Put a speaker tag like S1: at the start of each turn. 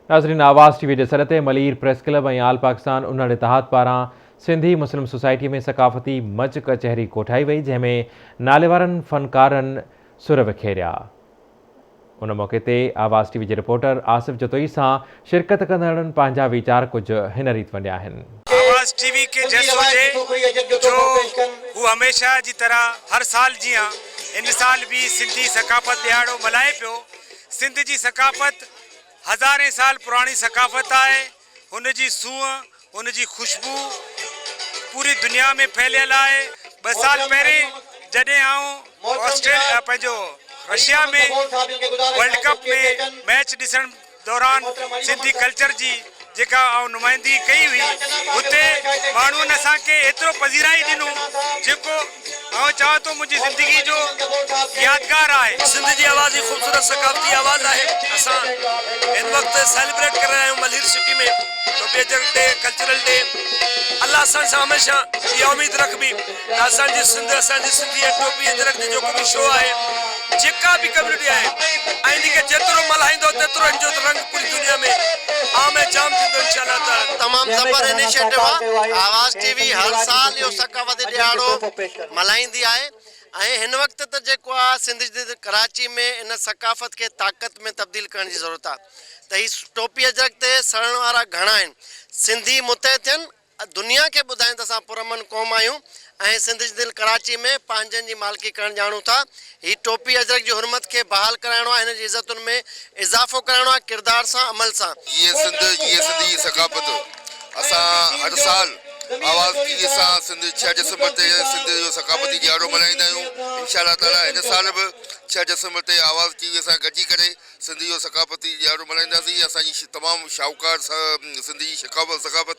S1: नाज़रीन, आवाज़ टीवी जे सर ते मलीर प्रेस क्लब और आल पाकिस्तान उन्हड़ इतिहाद पारां सिंधी मुस्लिम सोसाइटी में सकाफ़ती मंच कचहरी कोठाई वई, जंहिंमें नालेवारनि फ़नकारनि सुर विखेरिया। उन मौके ते आवाज़ टीवी जे रिपोर्टर आसिफ जतोई सां शिरकत कंदड़नि पंहिंजा वीचार कुछ हिन रीत वंडिया आहिनि।
S2: आवाज़ टीवी के जैसो जो वो हमेशा जी तरह हर साल जियां इन साल भी सिंधी सकाफ़त दिहाड़ो मल्हाए पियो। सिंध जी सकाफ़त हज़ारें साल पुरानी सकाफ़त है। हुन जी सूंह, हुन जी खुशबू पूरी दुनिया में फैलियल है। 2 साल पहिरें जॾहिं आऊं ऑस्ट्रेलिया पंहिंजो रशिया में वर्ल्ड कप में मैच ॾिसण दौरान सिंधी कल्चर जी जेका नुमाइंदगी कई हुई, हुते माण्हुनि असांखे एतिरो पज़ीराई ॾिनो जेको चवां थो मुंहिंजी ज़िंदगी जो यादगार आहे।
S3: सिंध जी आवाज़ ही खूबसूरत सकाफ़ती आवाज़ है। असां इन वक्त सेलिब्रेट कर रहे हैं मलीर सिटी में टोपी डे, कल्चरल डे। अल्लाह असां सां हमेशा इहा उम्मीद रखबी असांजी सिंध, असांजी सिंधी टोपी अजरक जो जेको बि शो आहे, जेका भी कम्युनिटी आहे, ऐं इनखे जेतिरो मल्हाईंदो तेतिरो इनजो रंग पूरी दुनिया में आम जाम थींदो इंशाअल्लाह ताला।
S4: तमाम ज़बर इनिशिएटिव आहे। आवाज़ टीवी हर साल इहो सकाफ़ती ॾियारो मल्हाईंदी आहे ऐं हिन वक्त त जेको आहे सिंध जी कराची में इन सकाफ़त के ताक़त में तब्दील करण जी ज़रूरत आहे। त ही टोपी अजरक ते सड़न वारा घणा आहिनि। सिंधी मुतहद थियनि, दुनिया के ॿुधाइनि त असां पुरअमन क़ौम आहियूं ऐं सिंध जी दिलि कराची में पंहिंजनि जी मालिकी करणु ॼाणूं था। ही टोपी अजरक जी हुरमत खे बहाल कराइणो आहे, हिन जी इज़तुनि में इज़ाफ़ो कराइणो आहे किरदार सां, अमल सां।
S5: ये सिंधी सकाफ़त असां हर साल आवाज़ टीवी सां सिंध 6 दिसंबर ते सिंध जो सकाफ़ती ॾियारो मल्हाईंदा आहियूं। इंशाअल्लाह ताला हिन साल बि 6 दिसंबर ते आवाज़ टीवी सां गॾिजी करे सिंध जो सकाफ़ती ॾियारो मल्हाईंदासीं। असांजी तमामु शाहूकार सिंधी सकाफ़त आहे।